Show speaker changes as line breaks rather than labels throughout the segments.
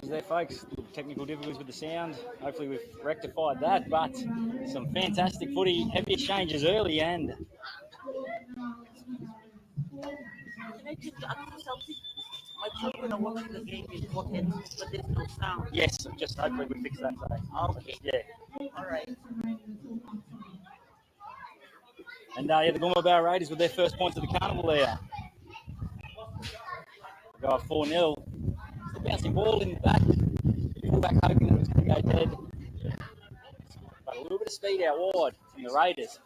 Apologies there, folks. Technical difficulties with the sound. Hopefully we've rectified that, but some fantastic footy, heavy exchanges early and...
Can I just ask something? My children are watching the game in pocket, but there's no sound.
Yes, just hopefully we fix that today.
Okay.
Yeah.
All right.
And the Goemu Raiders with their first points of the carnival there. Go up 4-0. It's a bouncing ball in the back. Fullback hoping that it was going to go dead. But a little bit of speed out wide from the Raiders.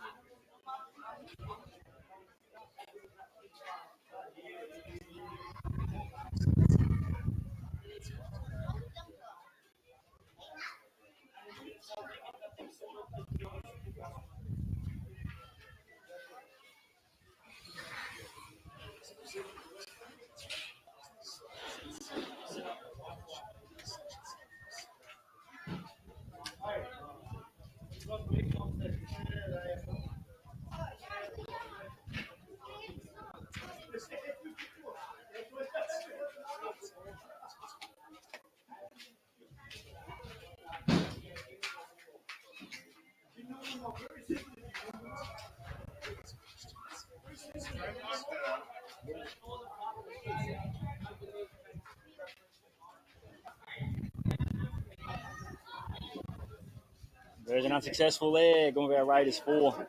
Version unsuccessful there. Goemu Raiders 4.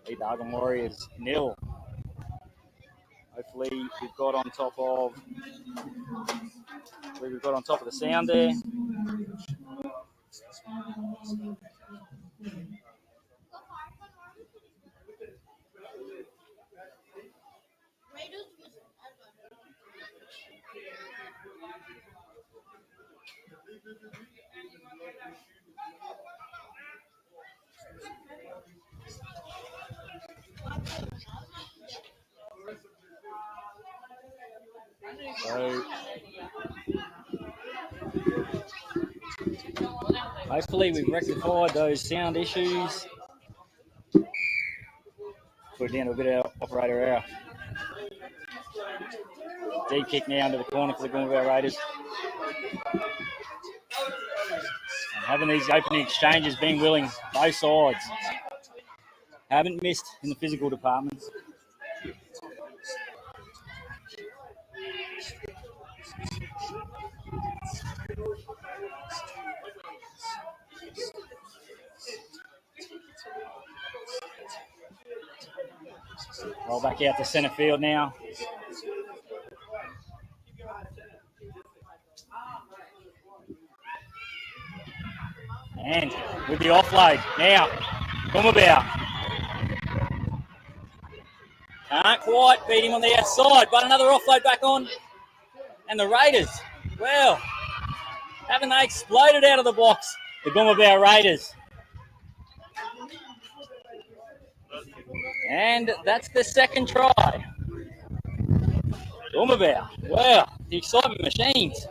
Lead the Argun Warriors 0. Hopefully we've got on top of the sound there. So hopefully we've rectified those sound issues. Put it down to a bit of operator error. Deep kick now into the corner for the Goemu Raiders. And having these opening exchanges, being willing, both sides. Haven't missed in the physical department. Roll back out to centre field now. And with the offload now, Goemu. Can't quite beat him on the outside, but another offload back on. And the Raiders, well, haven't they exploded out of the box, the Goemu Raiders. And that's the second try. Goemu, wow, the excitement machines.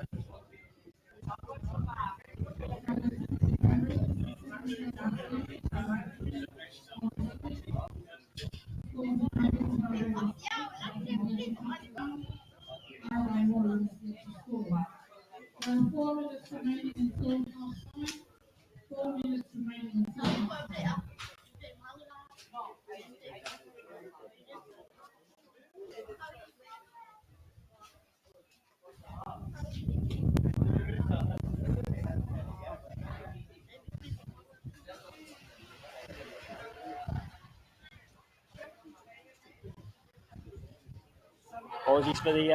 Apologies for the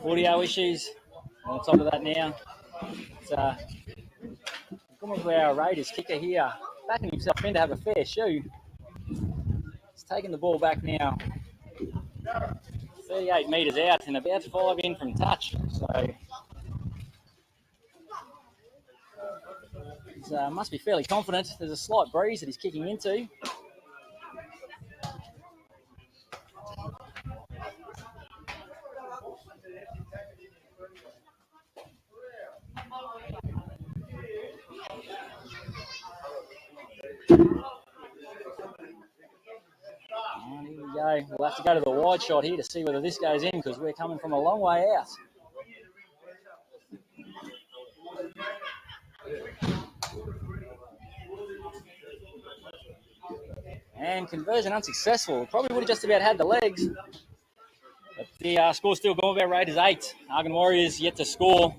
audio issues. On top of that now, it's Goemu Raiders kicker here, backing himself in to have a fair shoe. He's taking the ball back now, 38 metres out and about 5 in from touch. So he must be fairly confident. There's a slight breeze that he's kicking into. And here we go. We'll have to go to the wide shot here to see whether this goes in because we're coming from a long way out. And conversion unsuccessful. Probably would have just about had the legs. But the score still going about Raiders 8. Argun Warriors yet to score.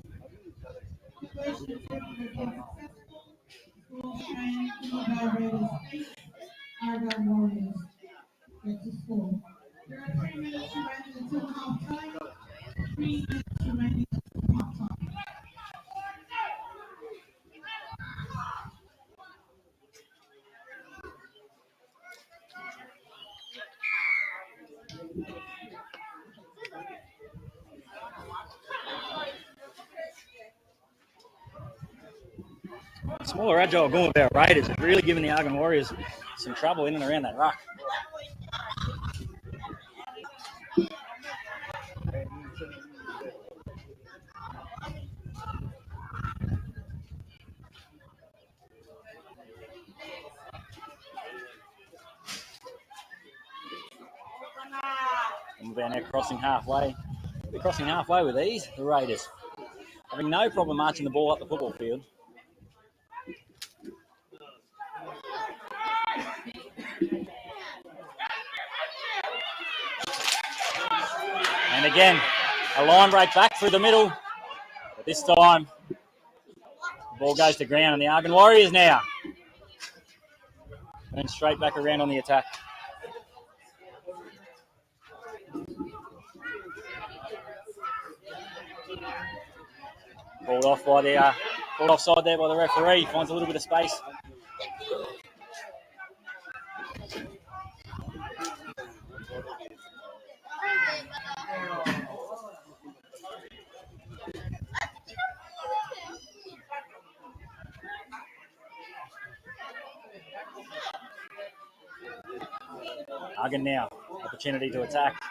Smaller, agile going about Raiders have really given the Argun Warriors some trouble in and around that ruck. And we're now crossing halfway. They're crossing halfway with ease, the Raiders. Having no problem marching the ball up the football field. And again, a line break back through the middle. But this time, the ball goes to ground and the Argun Warriors now. And straight back around on the attack. Balled off by the balled offside there by the referee. Finds a little bit of space. Argun now, opportunity to attack.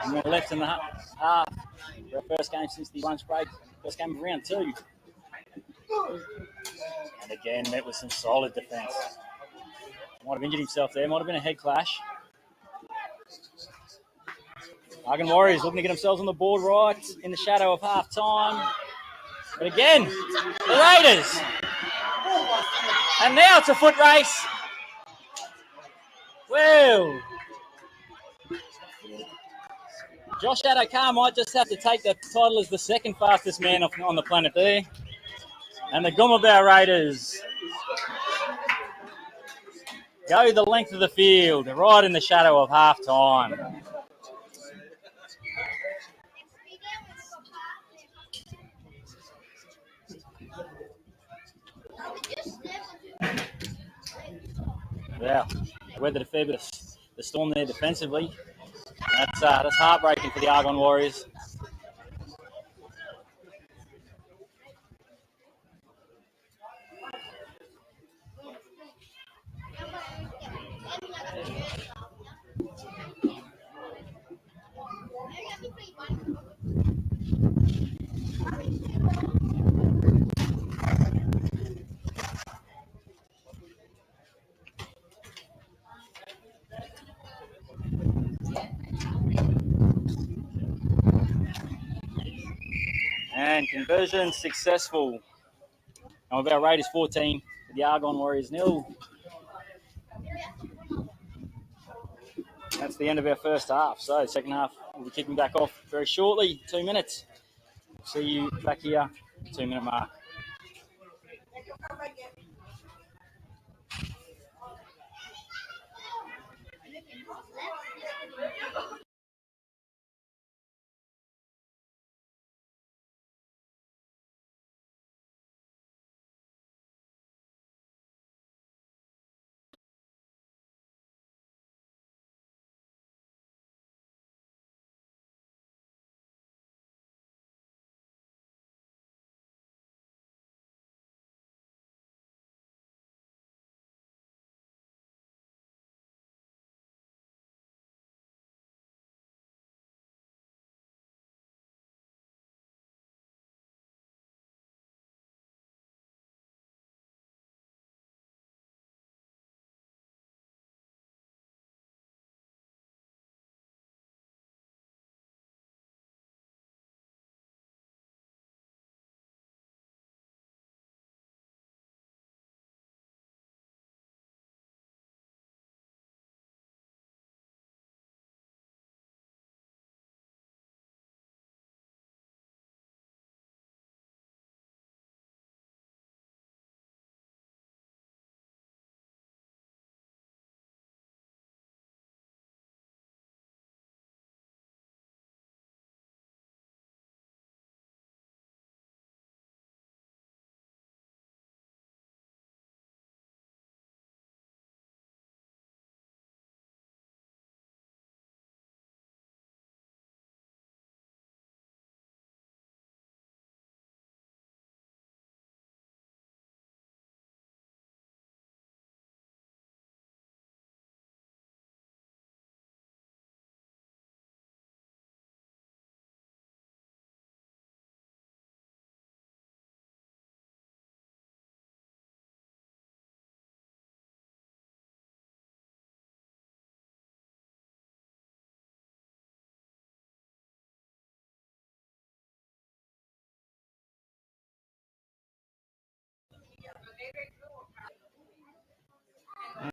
And we're left in the half. Our first game since the lunch break. First game of round 2. And again, met with some solid defence. Might have injured himself there. Might have been a head clash. Argun Warriors looking to get themselves on the board right in the shadow of half time. But again, the Raiders. And now it's a foot race. Well, Josh Adokar might just have to take the title as the second fastest man on the planet there. And the Goemu Raiders go the length of the field, right in the shadow of half time. Yeah, weathered a fair bit of the storm there defensively. That's heartbreaking for the Argun Warriors. And conversion successful. And with our Raiders 14, the Argun Warriors 0. That's the end of our first half. So second half, we'll be kicking back off very shortly, 2 minutes. See you back here, 2 minute mark.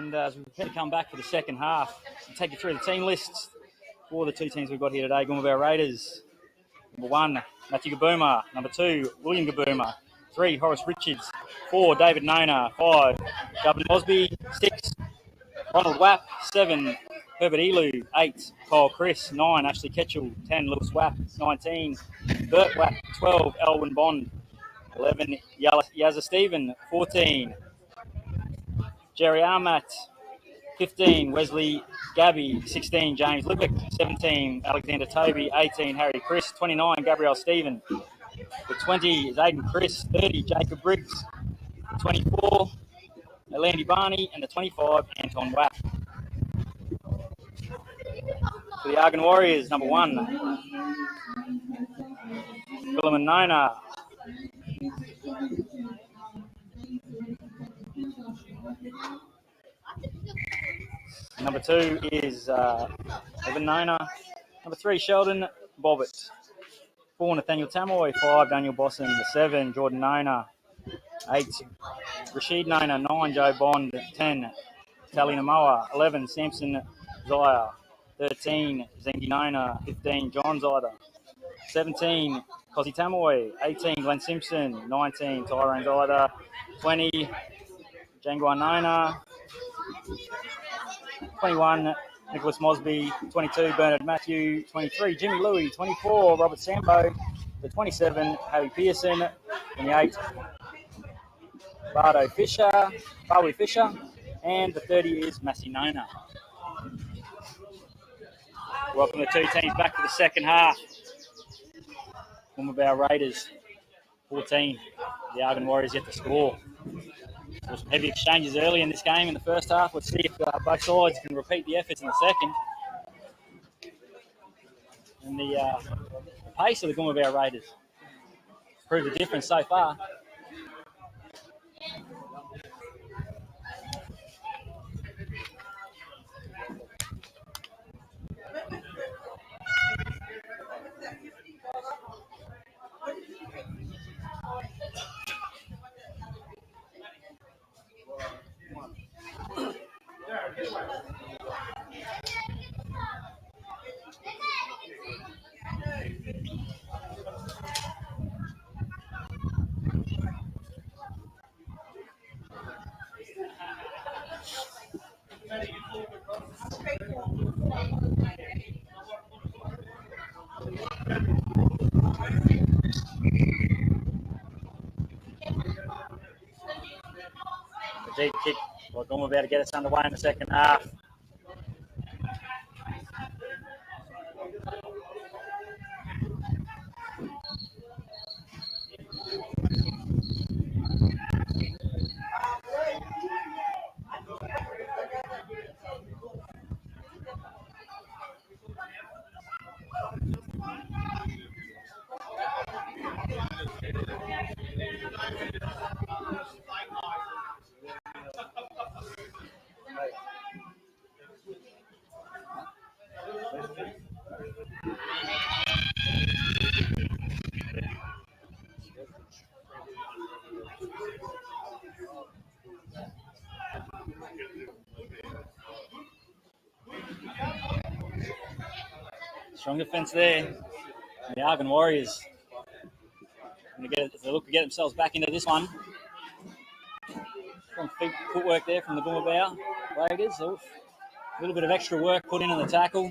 And as we prepare to come back for the second half, I'll take you through the team lists for the two teams we've got here today. Goemu Raiders. Number 1, Matthew Goemu. Number 2, William Goemu. 3, Horace Richards. 4, David Nona. 5, Governor Mosby. 6, Ronald Wapp. 7, Herbert Elu. 8, Kyle Chris. 9, Ashley Ketchell. 10, Lewis Wapp. 19, Bert Wapp. 12, Elwin Bond. 11, Yazza Stephen. 14, Jerry Armat. 15, Wesley Gabby. 16, James Lipick. 17, Alexander Toby. 18, Harry Chris. 29, Gabrielle Stephen. The 20 is Aidan Chris. 30, Jacob Briggs. 24, Landy Barney. And the 25, Anton Wapp. For the Argun Warriors, number 1, Philemon Nona. Number 2 is Evan Nona. Number 3, Sheldon Bobbitt. 4, Nathaniel Tamoy. 5, Daniel Bosson. 7, Jordan Nona. 8, Rashid Nona. 9, Joe Bond. 10, Tally Namoa. 11, Samson Zaya. 13, Zengi Nona. 15, John Zyder. 17, Cosy Tamoy. 18, Glenn Simpson. 19, Tyrone Zyder. 20, Jangwa Nona. 21, Nicholas Mosby. 22, Bernard Matthew. 23, Jimmy Louie. 24, Robert Sambo. The 27, Harry Pearson. 28, Bardo Fisher. Barwi Fisher. And the 30 is Massey Nona. Welcome the two teams back to the second half. One of our Raiders, 14. The Argun Warriors yet to score. There were some heavy exchanges early in this game in the first half. Let's see if both sides can repeat the efforts in the second. And the pace of the Goemu Raiders proved the difference so far. The deep kick, well, Goemu to get us underway in the second half. Strong defence there. And the Argun Warriors going to look to get themselves back into this one. Strong footwork there from the Goemu Raiders. A little bit of extra work put in on the tackle.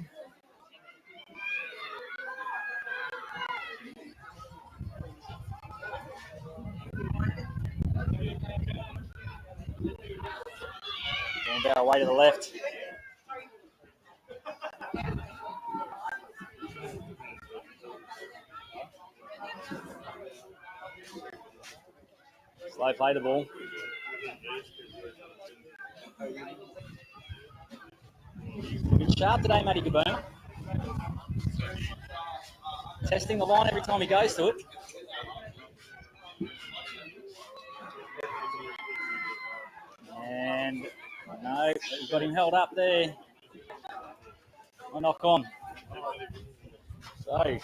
Goemu away to the left. Slow play the ball. Bit sharp today, Matty Goemu. Testing the line every time he goes to it. And no, we've got him held up there. A knock on. So,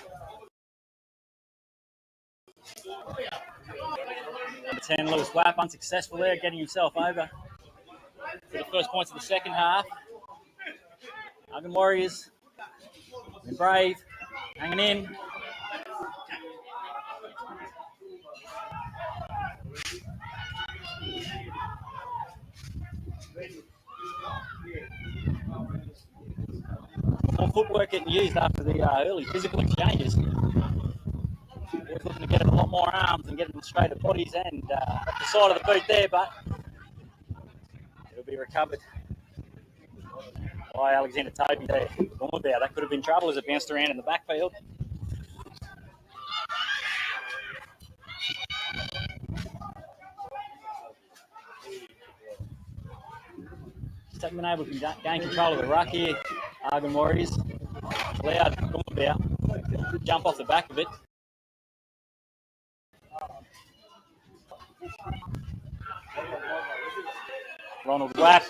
number 10, Lewis Wapp, unsuccessful there, getting himself over. for the first points of the second half. Argun Warriors, been brave, hanging in. More footwork getting used after the early physical exchanges. Always looking to get a lot more arms and get them straight at bodies and up the side of the boot there, but it'll be recovered by Alexander Toby there. That could have been trouble as it bounced around in the backfield. Just haven't been able to gain control of the ruck here. Argun Warriors allowed Goemu to jump off the back of it. Ronald Black.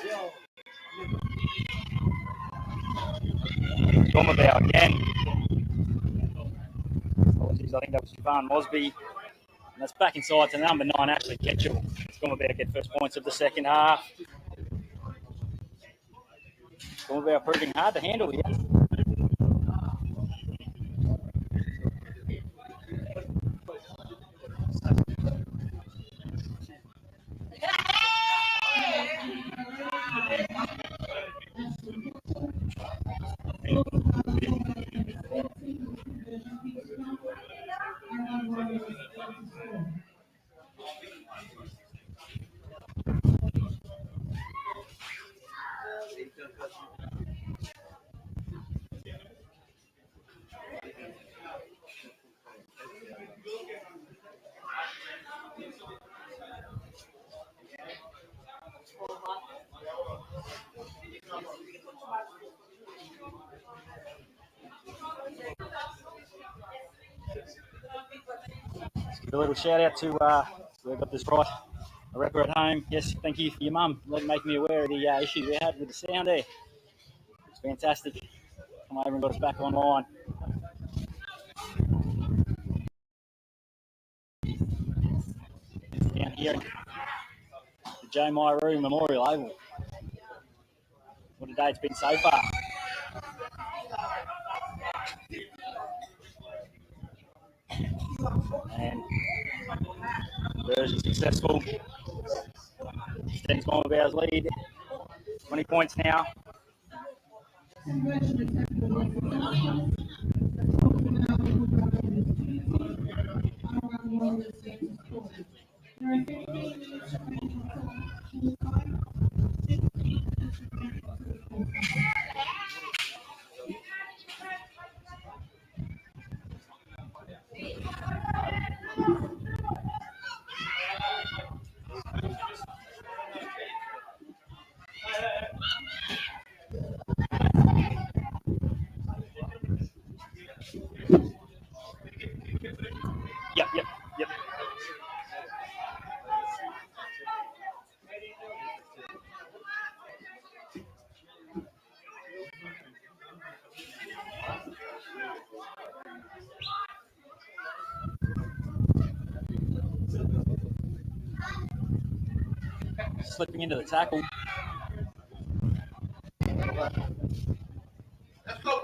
Goemu again. Apologies, I think that was Javon Mosby. And that's back inside to number 9, Ashley Ketchell. Goemu get first points of the second half. Goemu proving hard to handle here. A little shout out to we got this right. A rapper at home. Yes, thank you for your mum making me aware of the issue we had with the sound there. It's fantastic. Come over and got us back online. Down here at the Joe Myru Memorial Oval. What a day it's been so far. And version successful. Extends Goemu lead. 20 points now. Yep. Slipping into the tackle.
Let's go,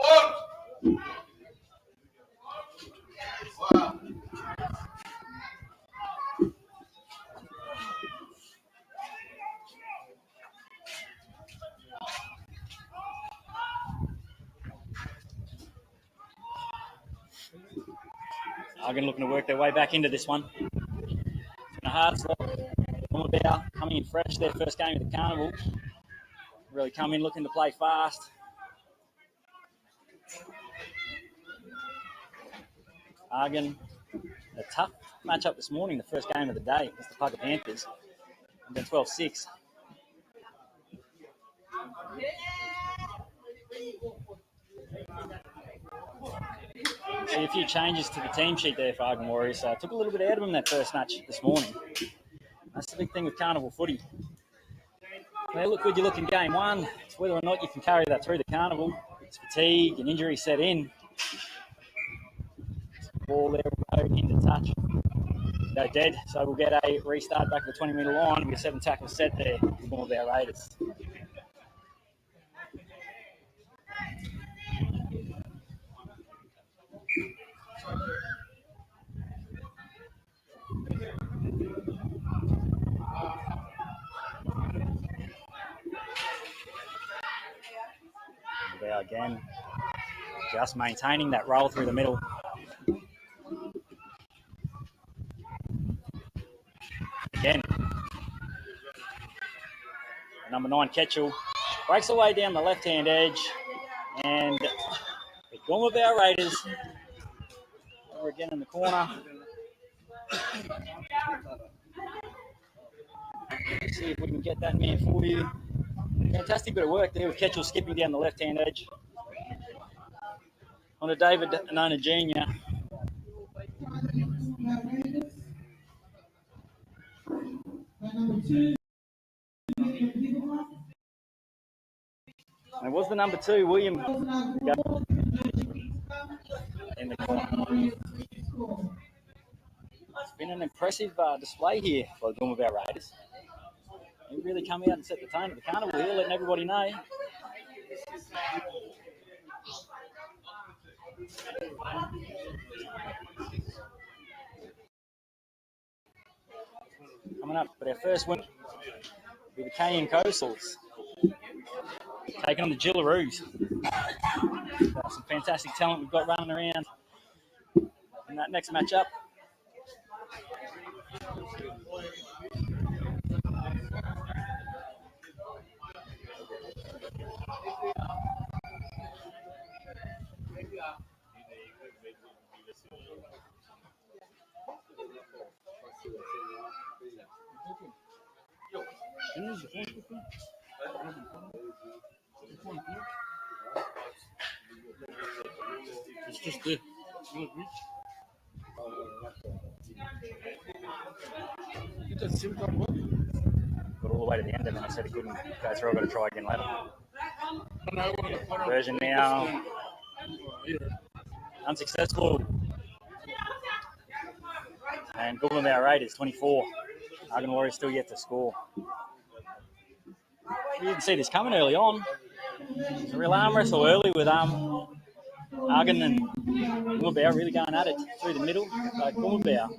boys! Wow.
Argun looking to work their way back into this one. It's been a hard slot. Goemu coming in fresh, their first game of the carnival. Really come in looking to play fast. Argun, a tough matchup this morning, the first game of the day against the Pugger Panthers. And then 12-6. See a few changes to the team sheet there for Argun Warriors. So I took a little bit out of them that first match this morning. That's the big thing with carnival footy. They look good, you look in game one. It's whether or not you can carry that through the carnival. It's fatigue and injury set in. Ball there will go into touch. They're dead, so we'll get a restart back to the 20-metre line. We'll get 7 tackles set there. We're going with our Raiders. There again, just maintaining that roll through the middle. Again, number 9 Ketchel breaks away down the left-hand edge, and we're going with our Raiders. Over again in the corner. Let's see if we can get that man for you. Fantastic bit of work there with Ketchel skipping down the left-hand edge. On to David Nona Jr. And it was the number 2, William, in the corner. It's been an impressive display here for the Goemu Raiders. He really come out and set the tone at the carnival here, letting everybody know. Coming up with our first win with the KN Coastals. Taking on the Gillaroos. Some fantastic talent we've got running around in that next matchup.
It's just there.
Got all the way to the end, and then I said he couldn't go through. I've got to try again later. Version now. Unsuccessful. And Goemu Raiders 24. Argun Warriors still yet to score. We didn't see this coming early on. It's a real arm wrestle early with Argun and Goemu really going at it through the middle. Goemu.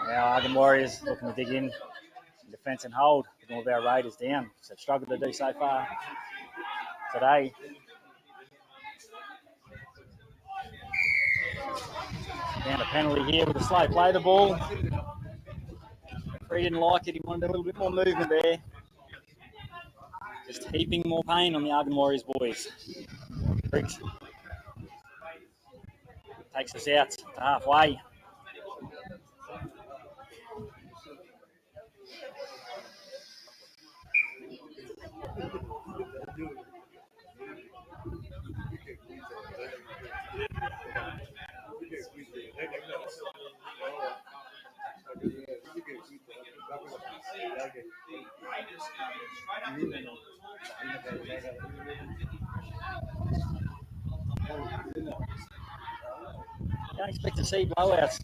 Now Argun Warriors looking to dig in defence and hold. All of our Raiders down, so they've struggled to do so far today. Down a penalty here with a slow play the ball. Referee didn't like it, he wanted a little bit more movement there. Just heaping more pain on the Argun Warriors boys. Briggs takes us out to halfway. Don't expect to see blowouts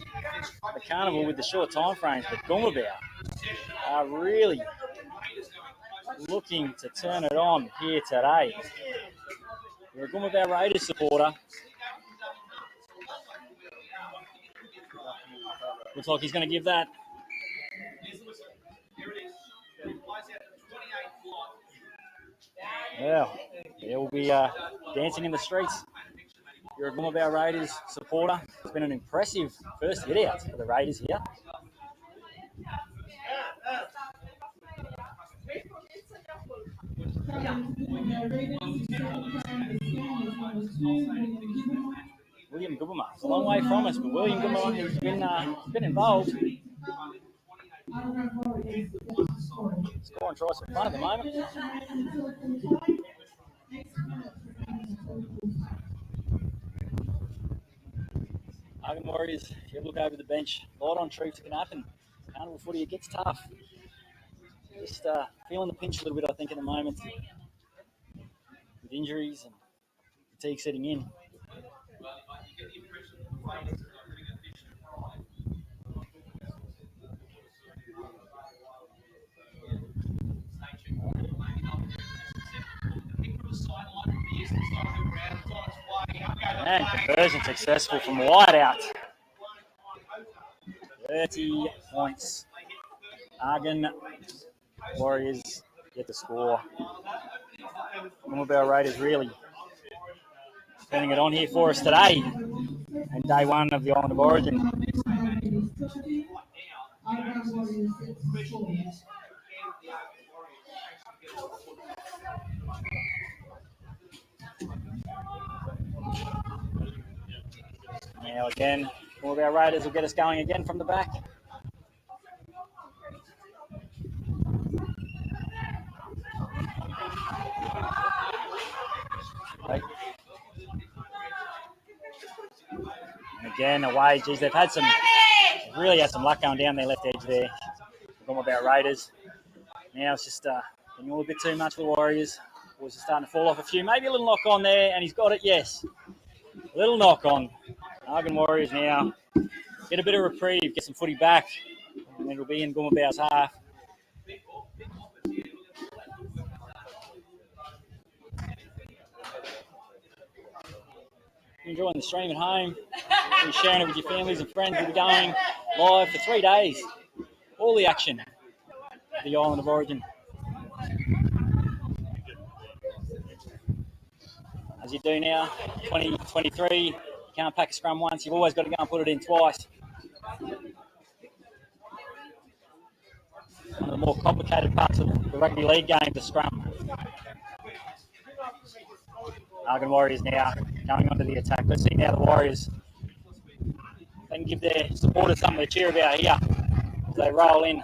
at the carnival with the short time frames, but Goemu are really looking to turn it on here today. You're a Goemu Raiders supporter. Looks like he's going to give that. Well, he'll be dancing in the streets. You're a Goemu Raiders supporter. It's been an impressive first hit out for the Raiders here. William Goemu, it's a long way from us, but William Goemu has been involved. Scoring tries for fun at the moment. Argun Warriors, if you look over the bench, light on truths can happen. Carnival footy, it gets tough. Just feeling the pinch a little bit, I think, at the moment. With injuries and fatigue setting in. And conversion successful from wide out. 30 points. Argun Warriors get the score. Goemu Raiders really turning it on here for us today. And day one of the Island of Origin. Now again, Goemu Raiders will get us going again from the back. Right. And again, away, geez, they've really had some luck going down their left edge there. Goemu Raiders. Now it's just getting a little bit too much for the Warriors. Boys are starting to fall off a few. Maybe a little knock on there, and he's got it, yes. A little knock on. Argun Warriors now get a bit of reprieve, get some footy back, and it'll be in Goemu half. If you're enjoying the stream at home, you're sharing it with your families and friends. We'll be going live for 3 days. All the action at the Island of Origin. As you do now, 2023, you can't pack a scrum once. You've always got to go and put it in twice. One of the more complicated parts of the rugby league game, the scrum. Argun Warriors now going onto the attack. Let's see now the Warriors. They can give their supporters something to cheer about here as they roll in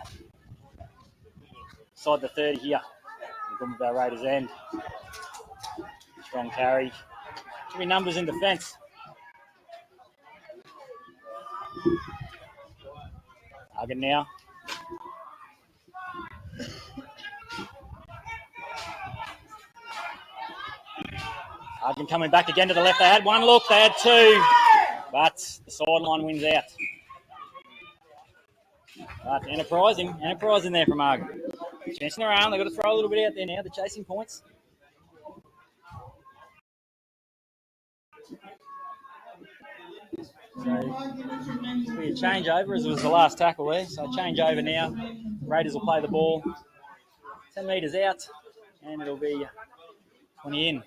inside the 30 here. The Goemu Raiders end. Strong carry. Should be numbers in defence. Argun now. Argun coming back again to the left. They had one look, they had two, but the sideline wins out. But enterprising there from Argun. Chancing their arm, they've got to throw a little bit out there now. They're chasing points. So it'll be a changeover as it was the last tackle there. So changeover now. Raiders will play the ball 10 metres out, and it'll be 20 in.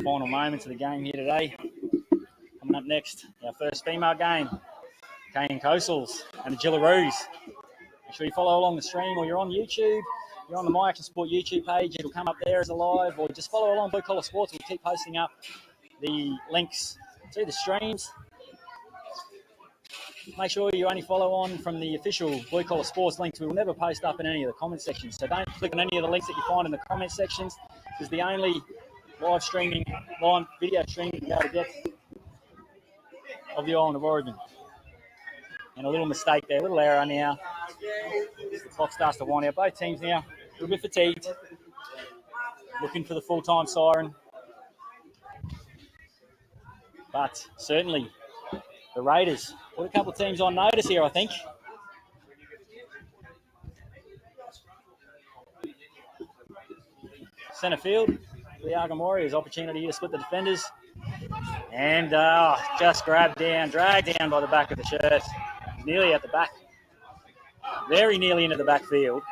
Final moments of the game here today. Coming up next, our first female game. Kane Coastals and the Gillaroos. Make sure you follow along the stream, or you're on YouTube. You're on the My Action Sport YouTube page. It'll come up there as a live, or just follow along Blue Collar Sports. We'll keep posting up the links to the streams. Make sure you only follow on from the official Blue Collar Sports links. We will never post up in any of the comment sections. So don't click on any of the links that you find in the comment sections. It's the only live video streaming you'll be able to get of the Island of Origin. And a little mistake there, a little error now. The clock starts to wind out. Both teams now a little bit fatigued. Looking for the full-time siren. But certainly the Raiders put a couple of teams on notice here, I think. Centre field, the Argun Warriors, opportunity to split the defenders. And just dragged down by the back of the shirt. Nearly at the back. Very nearly into the backfield.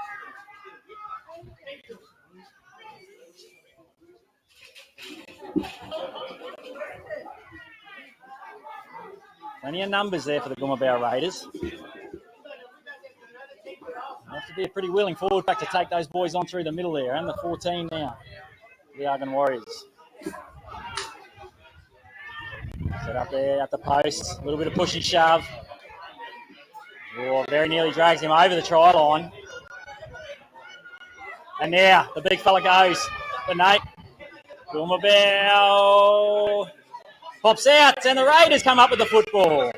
Plenty of numbers there for the Goemu Raiders. Have to be a pretty willing forward pack to take those boys on through the middle there. And the 14 now, the Argun Warriors. Set up there at the post. A little bit of push and shove. Oh, very nearly drags him over the try line. And now the big fella goes. But Nate, Goemu Pops out, and the Raiders come up with the football. We're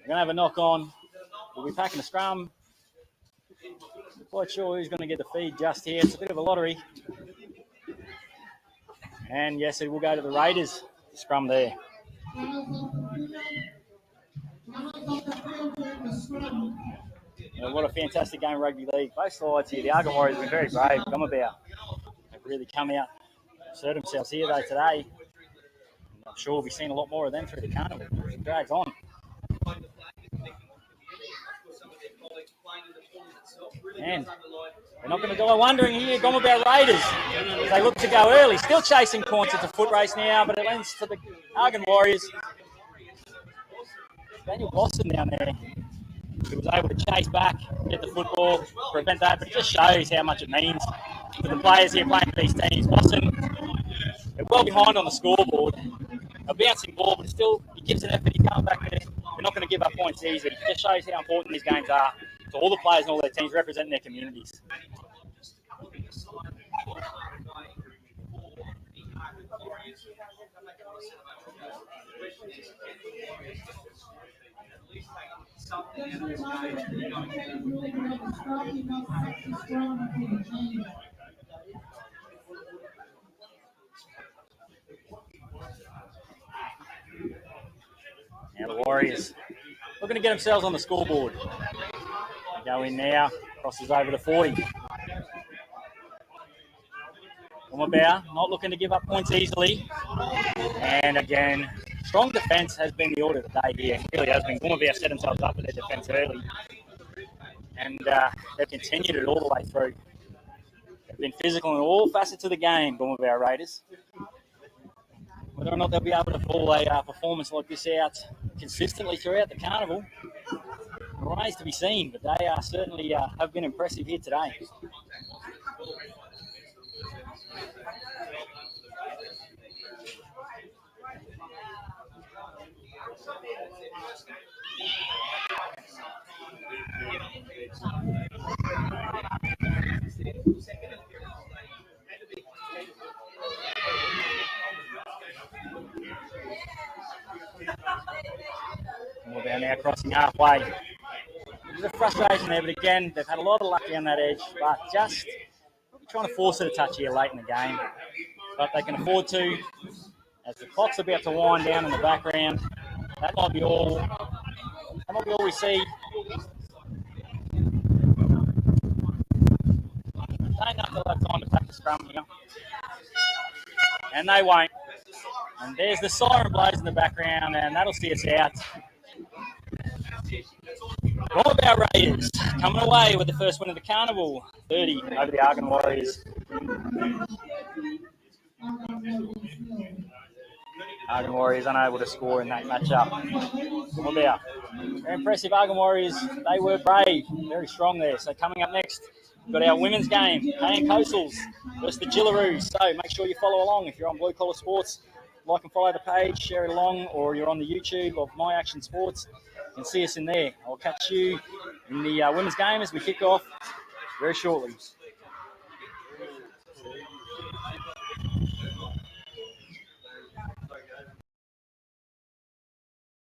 going to have a knock on. We'll be packing a scrum. Not quite sure who's going to get the feed just here. It's a bit of a lottery. And yes, it will go to the Raiders. The scrum there. What a fantastic game of rugby league. Both sides here. The Argun Warriors have been very brave. Come about. They've really come out, assert themselves here though today. I'm sure we'll be seeing a lot more of them through the carnival. It drags on. And they're not going to die wondering here. Goemu about Raiders. They look to go early. Still chasing points. It's a foot race now, but it lends to the Argun Warriors. Daniel Boston down there, who was able to chase back, get the football, prevent that, but it just shows how much it means to the players here playing for these teams. Boston, they're well behind on the scoreboard. A bouncing ball, but still, he gives an effort. He comes back there. They're not going to give up points easily. It just shows how important these games are to all the players and all their teams representing their communities. Now the Warriors looking to get themselves on the scoreboard. They go in now, crosses over the 40. Goemu not looking to give up points easily. And again, strong defence has been the order of the day here. It really has been. Goemu set themselves up with their defence early. And they've continued it all the way through. They've been physical in all facets of the game, Goemu Raiders. Whether or not they'll be able to pull a performance like this out consistently throughout the carnival remains to be seen, but they certainly have been impressive here today. We're now crossing halfway. There's a frustration there, but again, they've had a lot of luck down that edge, but just trying to force it a touch here late in the game. But they can afford to, as the clock's about to wind down in the background. That might be all. That might be all we see. They know they'll have time to pack the scrum here. And they won't. And there's the siren blows in the background, and that'll see us out. All about Raiders coming away with the first win of the carnival, 30 over the Argun Warriors. Argun Warriors unable to score in that matchup. All about very impressive Argun Warriors. They were brave, very strong there. So coming up next, we've got our women's game, Hay and Coastals versus the Gillaroos. So make sure you follow along if you're on Blue Collar Sports. Like and follow the page, share it along, or you're on the YouTube of My Action Sports. You can see us in there. I'll catch you in the women's game as we kick off very shortly.